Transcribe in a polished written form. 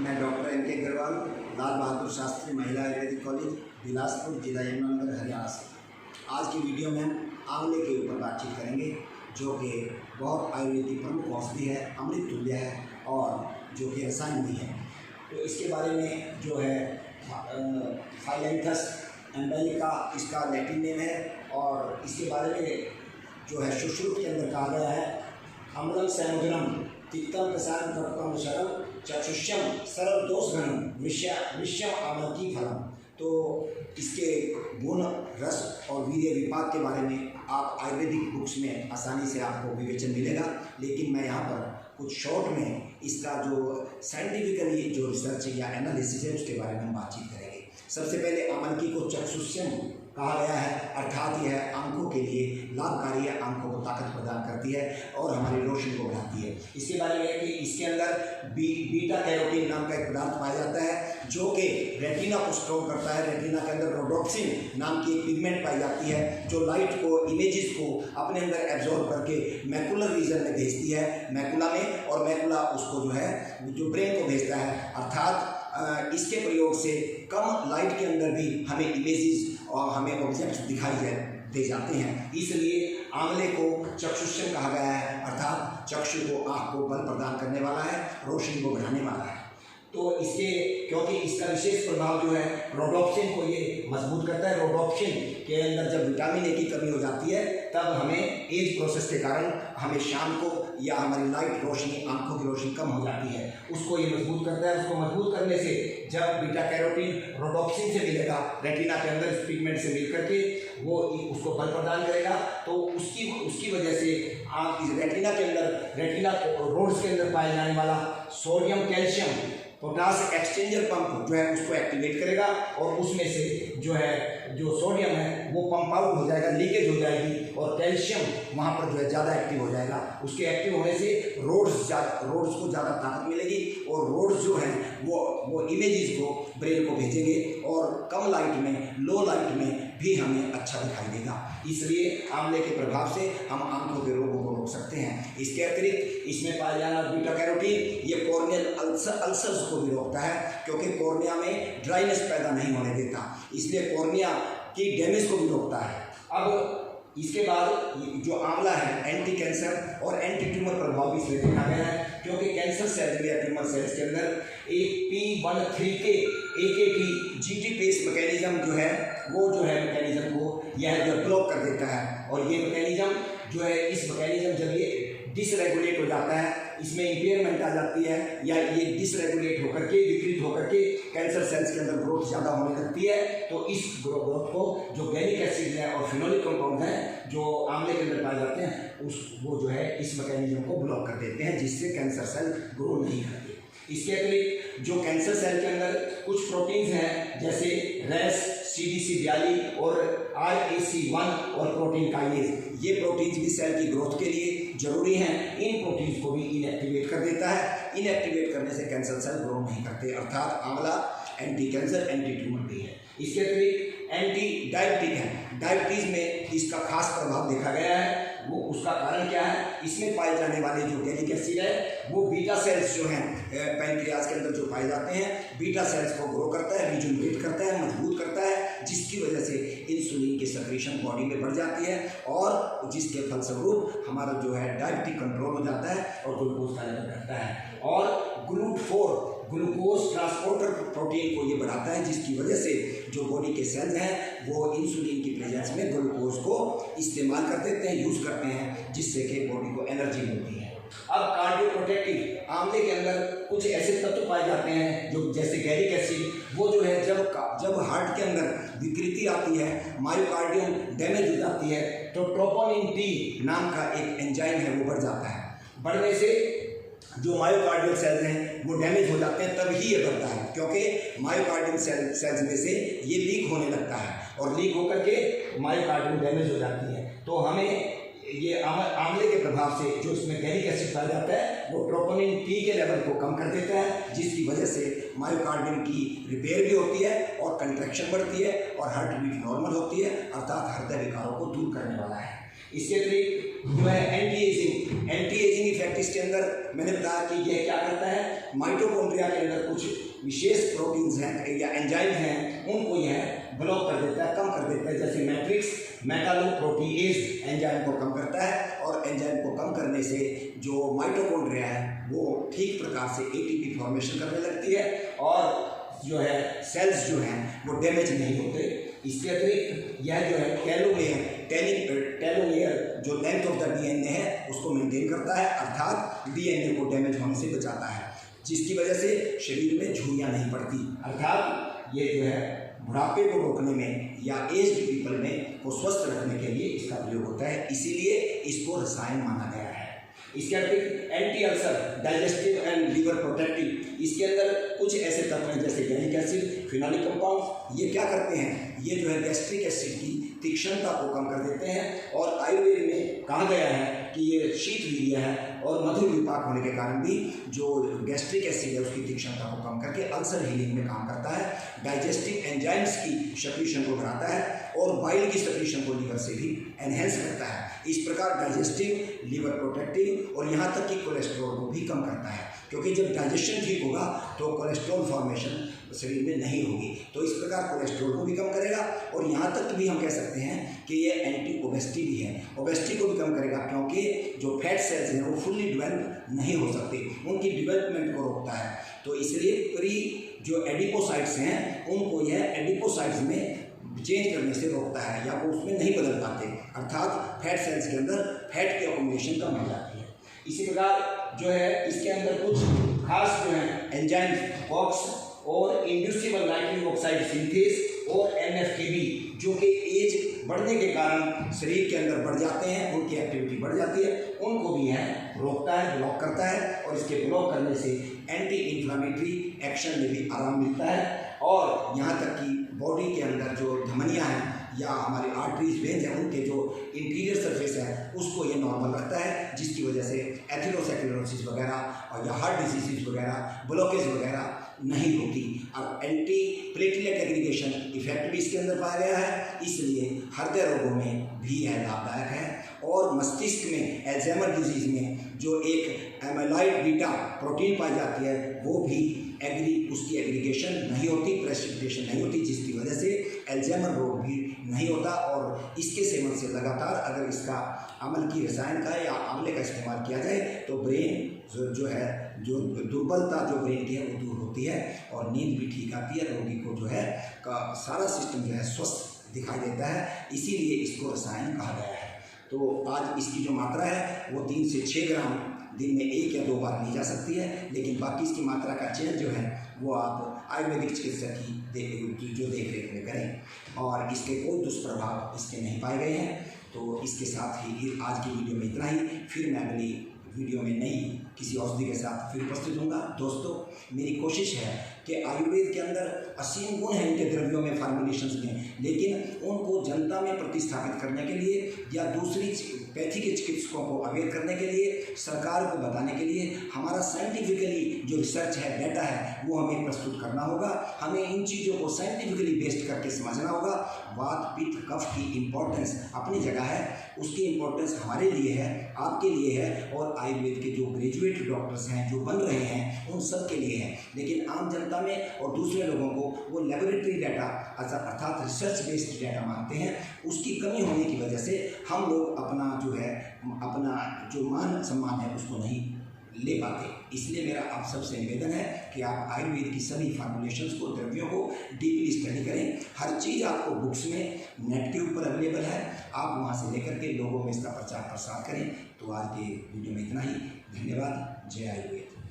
मैं doctor N के अग्रवाल, लाल बहादुर शास्त्री महिला आयुर्वेदिक कॉलेज, बिलासपुर, जिला यमुनानगर, हरियाणा से। आज की वीडियो में हम आंवले के ऊपर बातचीत करेंगे, जो कि बहुत आयुर्वेदिक प्रमुख औषधि है, अमृत तुल्य है और जो कि रसायन भी है। तो इसके बारे में जो है फाइलेंथस एम्बेलिका इसका लैटिन नेम है और इसके बारे में जो है सुश्रुत के अंदर कहा गया है अम्लम समुद्रम तिक्तम प्रसाद प्रकटम शरम चक्षुष्यम सरल दोष घनम विषयम आमलकी फलम। तो इसके गुण, रस और वीर्य विपाक के बारे में आप आयुर्वेदिक बुक्स में आसानी से आपको विवेचन मिलेगा, लेकिन मैं यहाँ पर कुछ शॉर्ट में इसका जो साइंटिफिकली जो रिसर्च या एनालिसिस है उसके बारे में हम बातचीत करेंगे। सबसे पहले आमलकी को चक्षुष्यम कहा गया है, अर्थात यह आंखों के लिए लाभकारी है, आंखों को ताकत प्रदान करती है और हमारी रोशनी को बढ़ाती है। इसके बारे में है कि इसके अंदर बीटा कैरोटीन नाम का एक पदार्थ पाया जाता है जो कि रेटिना को स्ट्रोक करता है। रेटिना के अंदर रोडोप्सिन नाम की एक पिगमेंट पाई जाती है जो लाइट को, इमेजेस को अपने अंदर एब्जॉर्ब करके मैकुलर रीजन में भेजती है, मैकुला में, और मैकुला उसको जो है जो ब्रेन को भेजता है। अर्थात इसके प्रयोग से कम लाइट के अंदर भी हमें इमेजेस और हमें ऑब्जेक्ट्स दिखाई दे जाते हैं। इसलिए आंवले को चक्षुष्यम कहा गया है, अर्थात चक्षु को, आँख को बल प्रदान करने वाला है, रोशनी को बढ़ाने वाला है। तो इसके क्योंकि इसका विशेष प्रभाव जो है रोडोप्सिन को ये मजबूत करता है। रोडोप्सिन के अंदर जब विटामिन ए की कमी हो जाती है तब हमें एज प्रोसेस के कारण हमें शाम को या हमारी लाइट रोशनी, आंखों की रोशनी कम हो जाती है, उसको ये मजबूत करता है। उसको मजबूत करने से जब बीटा कैरोटीन रोडोप्सिन से मिलेगा रेटिना के अंदर इस पिगमेंट से मिल करके वो उसको बल प्रदान करेगा, तो उसकी वजह से आप इस रेटिना के अंदर, रेटिना रोड्स के अंदर पाए जाने वाला sodium calcium potash exchanger pump जो है उसको एक्टिवेट करेगा और उसमें से जो है जो सोडियम है वो पंप आउट हो जाएगा, लीकेज हो जाएगी और कैल्शियम वहाँ पर जो है ज़्यादा एक्टिव हो जाएगा। उसके एक्टिव होने से रोड्स को ज़्यादा ताकत मिलेगी और रोड्स जो है वो इमेजेस को ब्रेन को भेजेंगे और कम लाइट में, लो लाइट में भी हमें अच्छा दिखाई देगा। इसलिए आंवले के प्रभाव से हम आंखों के रोगों को रोक सकते हैं। इसके अतिरिक्त इसमें पाया जाना बीटा कैरोटीन ये कॉर्नियल अल्सर्स को भी रोकता है, क्योंकि कॉर्निया में ड्राइनेस पैदा नहीं होने देता, इसलिए कॉर्निया की डैमेज को भी रोकता है। अब इसके बाद जो आंवला है एंटी कैंसर और एंटी ट्यूमर प्रभाव भी इसलिए देखा गया है, क्योंकि कैंसर सेल्स या ट्यूमर सेल्स के अंदर एक P13K AKT GT pace mechanism जो है वो जो है मैकेनिज्म को यह जो ब्लॉक कर देता है। और ये मैकेनिज्म जो है, इस मैकेनिज्म जब ये डिसरेगुलेट हो जाता है, इसमें इंपेयरमेंट आ जाती है या ये डिसरेगुलेट होकर के, विकृत होकर के कैंसर सेल्स के अंदर ग्रोथ ज़्यादा होने लगती है, तो इस ग्रोथ को जो गैलिक एसिड है और फिनोलिक कंपाउंड है जो आंवले के अंदर पाए जाते हैं वो जो है इस मैकेनिज्म को ब्लॉक कर देते हैं, जिससे कैंसर सेल ग्रो नहीं करते। इसके अतिरिक्त जो कैंसर सेल के अंदर कुछ प्रोटीन्स हैं जैसे रेस, CDC42 और RAC1 और प्रोटीन काइनेज, ये प्रोटीन्स भी सेल की ग्रोथ के लिए जरूरी हैं। इन प्रोटीन्स को भी इनएक्टिवेट कर देता है। इनएक्टिवेट करने से कैंसर सेल ग्रो नहीं करते। अर्थात आंवला एंटी कैंसर, एंटी ट्यूमर भी है। इसके अतिरिक्त एंटी डायबिटिक है। डायबिटीज़ में इसका खास प्रभाव देखा गया है। वो उसका कारण क्या है, इसमें पाए जाने वाले जो गैलिक एसिड है वो बीटा सेल्स जो हैं पैनक्रियाज के अंदर जो पाए जाते हैं, बीटा सेल्स को ग्रो करता है, रिजुनरेट करता है, मजबूत करता है, जिसकी वजह से इंसुलिन की सेक्रेशन बॉडी में बढ़ जाती है और जिसके फलस्वरूप हमारा जो है डायबिटिक कंट्रोल हो जाता है और ग्लूकोज का लेवल घटता है। और GLUT4 ग्लूकोज ट्रांसपोर्टर प्रोटीन को ये बढ़ाता है, जिसकी वजह से जो बॉडी के सेल्स हैं वो इंसुलिन की प्रेजेंस में ग्लूकोज को इस्तेमाल कर देते हैं, यूज़ करते हैं, जिससे कि बॉडी को एनर्जी मिलती है। अब कार्डियोप्रोटेक्टिव आंवले के अंदर कुछ ऐसे तत्व पाए जाते हैं जो जैसे गैलिक एसिड, वो जो है जब हार्ट के अंदर विकृति आती है, मायोकार्डियम डैमेज हो जाती है, तो ट्रोपोनिन T नाम का एक एंजाइम है वो बढ़ जाता है। बढ़ने से जो मायोकार्डियल सेल्स हैं वो डैमेज हो जाते हैं, तब ही ये बढ़ता है, क्योंकि मायोकार्डियल सेल्स में से ये लीक होने लगता है और लीक होकर के मायोकार्डियम डैमेज हो जाती है। तो हमें ये आंवले के प्रभाव से जो इसमें गैलिक एसिड पाया जाता है वो ट्रोपोनिन T के लेवल को कम कर देता है, जिसकी वजह से मायोकार्डियम की रिपेयर भी होती है और कंट्रैक्शन बढ़ती है और हार्ट बीट नॉर्मल होती है, अर्थात हृदय विकारों को दूर करने वाला है। इसके अतिरिक्त जो है एंटी एजिंग इफेक्ट इसके अंदर मैंने बताया कि यह क्या करता है, माइटोकॉन्ड्रिया के अंदर कुछ विशेष प्रोटीन्स हैं या एंजाइम हैं, उनको यह ब्लॉक कर देता है, कम कर देता है। जैसे मैट्रिक्स मेटालोप्रोटीएज एंजाइम को कम करता है, और एंजाइम को कम करने से जो माइटोकॉन्ड्रिया है वो ठीक प्रकार से एटीपी फॉर्मेशन करने लगती है, और जो है सेल्स जो हैं वो डैमेज नहीं होते। इसके अतिरिक्त यह जो है टेलोमेयर जो लेंथ ऑफ द डीएनए है उसको मेंटेन करता है, अर्थात डीएनए को डैमेज होने से बचाता है, जिसकी वजह से शरीर में झुर्रियाँ नहीं पड़ती। अर्थात ये जो है बुढ़ापे को रोकने में या एज्ड पीपल में को स्वस्थ रखने के लिए इसका प्रयोग होता है, इसीलिए इसको रसायन माना गया है। इसके अतिरिक्त anti ulcer, digestive and liver protective, इसके अंदर कुछ ऐसे तत्व हैं जैसे गैलिक एसिड, फिनोलिक कंपाउंड, ये क्या करते हैं, ये जो है गैस्ट्रिक एसिड की तीक्ष्णता को कम कर देते हैं। और आयुर्वेद में कहा गया है कि ये शीतवीर्य है और मधुर विपाक होने के कारण भी जो गैस्ट्रिक एसिड है उसकी तीक्ष्णता को कम करके अल्सर हीलिंग में काम करता है, डाइजेस्टिव एंजाइम्स की सक्रीशन को बढ़ाता है, और बाइल की सक्रीशन को लीवर से भी एनहेंस करता है। इस प्रकार डाइजेस्टिव, लीवर प्रोटेक्टिव और यहाँ तक कि कोलेस्ट्रॉल को भी कम करता है, क्योंकि जब डाइजेशन ठीक होगा तो कोलेस्ट्रॉल फॉर्मेशन शरीर में नहीं होगी, तो इस प्रकार कोलेस्ट्रॉल को भी कम करेगा। और यहाँ तक भी हम कह सकते हैं कि ये एंटी ओबेसिटी भी है, ओबेसिटी को भी कम करेगा, क्योंकि जो फैट सेल्स हैं वो फुल्ली डेवलप नहीं हो सकते, उनकी डेवलपमेंट को रोकता है। तो इसलिए पूरी जो एडिपोसाइट्स हैं उनको यह एडिपोसाइट्स में चेंज करने से रोकता है, या वो उसमें नहीं बदल पाते, अर्थात फैट सेल्स के अंदर फैट की अकोमोडेशन कम हो जाती है। इसी प्रकार जो है इसके अंदर कुछ खास जो है एंजाइम कॉक्स और इंड्यूसिबल नाइट्रिक ऑक्साइड सिंथेस और NF-κB, जो कि एज बढ़ने के कारण शरीर के अंदर बढ़ जाते हैं, उनकी एक्टिविटी बढ़ जाती है, उनको भी यह रोकता है, ब्लॉक करता है। और इसके ब्लॉक करने से एंटी इन्फ्लामेटरी एक्शन में भी आराम मिलता है, और यहाँ तक कि बॉडी के अंदर जो धमनियाँ हैं या हमारे आर्टरीज, वेन्स हैं, उनके जो इंटीरियर सरफेस है उसको ये नॉर्मल रखता है, जिसकी वजह से एथेरोस्क्लेरोसिस वगैरह और या हार्ट डिजीज़ वगैरह, ब्लॉकेज वगैरह नहीं होती। और एंटी प्लेटलेट एग्रीगेशन इफेक्ट भी इसके अंदर पाया गया है, इसलिए हृदय रोगों में भी यह लाभदायक है। और मस्तिष्क में अल्जाइमर डिजीज़ में जो एक एमाइलॉइड बीटा प्रोटीन पाई जाती है वो भी उसकी एग्रीगेशन नहीं होती, प्रेसिपिटेशन नहीं होती, जिसकी वजह से अल्जाइमर रोग भी नहीं होता। और इसके सेवन से लगातार अगर इसका अमल की रसायन का या आंवले का इस्तेमाल किया जाए तो ब्रेन जो है, जो दुर्बलता जो ब्रेन की है वो दूर होती है, और नींद भी ठीक आती है, रोगी को जो है का सारा सिस्टम जो है स्वस्थ दिखाई देता है, इसीलिए इसको रसायन कहा गया है। तो आज इसकी जो मात्रा है वो 3 से 6 ग्राम दिन में 1 या 2 बार ली जा सकती है, लेकिन बाकी इसकी मात्रा का चयन जो है वो आप आयुर्वेदिक चिकित्सक की जो देख रेख में करें, और इसके कोई दुष्प्रभाव इसके नहीं पाए गए हैं। तो इसके साथ ही आज की वीडियो में इतना ही, फिर मैं अगली वीडियो में नई किसी औषधि के साथ फिर उपस्थित होऊंगा। दोस्तों, मेरी कोशिश है कि आयुर्वेद के अंदर असीम गुण हैं इनके द्रव्यों में, फार्मुलेशंस में, लेकिन उनको जनता में प्रतिस्थापित करने के लिए या दूसरी पैथी के चिकित्सकों को अवेयर करने के लिए, सरकार को बताने के लिए हमारा साइंटिफिकली जो रिसर्च है, डाटा है, वो हमें प्रस्तुत करना होगा। हमें इन चीज़ों को साइंटिफिकली बेस्ड करके समझना होगा। वात, पित्त, कफ की इम्पोर्टेंस अपनी जगह है, उसकी इम्पोर्टेंस हमारे लिए है, आपके लिए है, और आयुर्वेद के जो ग्रेजुएट डॉक्टर्स हैं जो बन रहे हैं उन सब के लिए है। लेकिन आम जनता में और दूसरे लोगों को वो लेबोरेटरी डाटा अर्थात रिसर्च बेस्ड डाटा मांगते हैं, उसकी कमी होने की वजह से हम लोग अपना जो मान सम्मान है उसको नहीं ले पाते। इसलिए मेरा आप सबसे निवेदन है कि आप आयुर्वेद की सभी फार्मुलेशंस को, द्रव्यों को डीपली स्टडी करें। हर चीज़ आपको बुक्स में, नेट के ऊपर अवेलेबल है, आप वहाँ से लेकर के लोगों में इसका प्रचार प्रसार करें। तो आज के वीडियो में इतना ही। धन्यवाद। जय आयुर्वेद।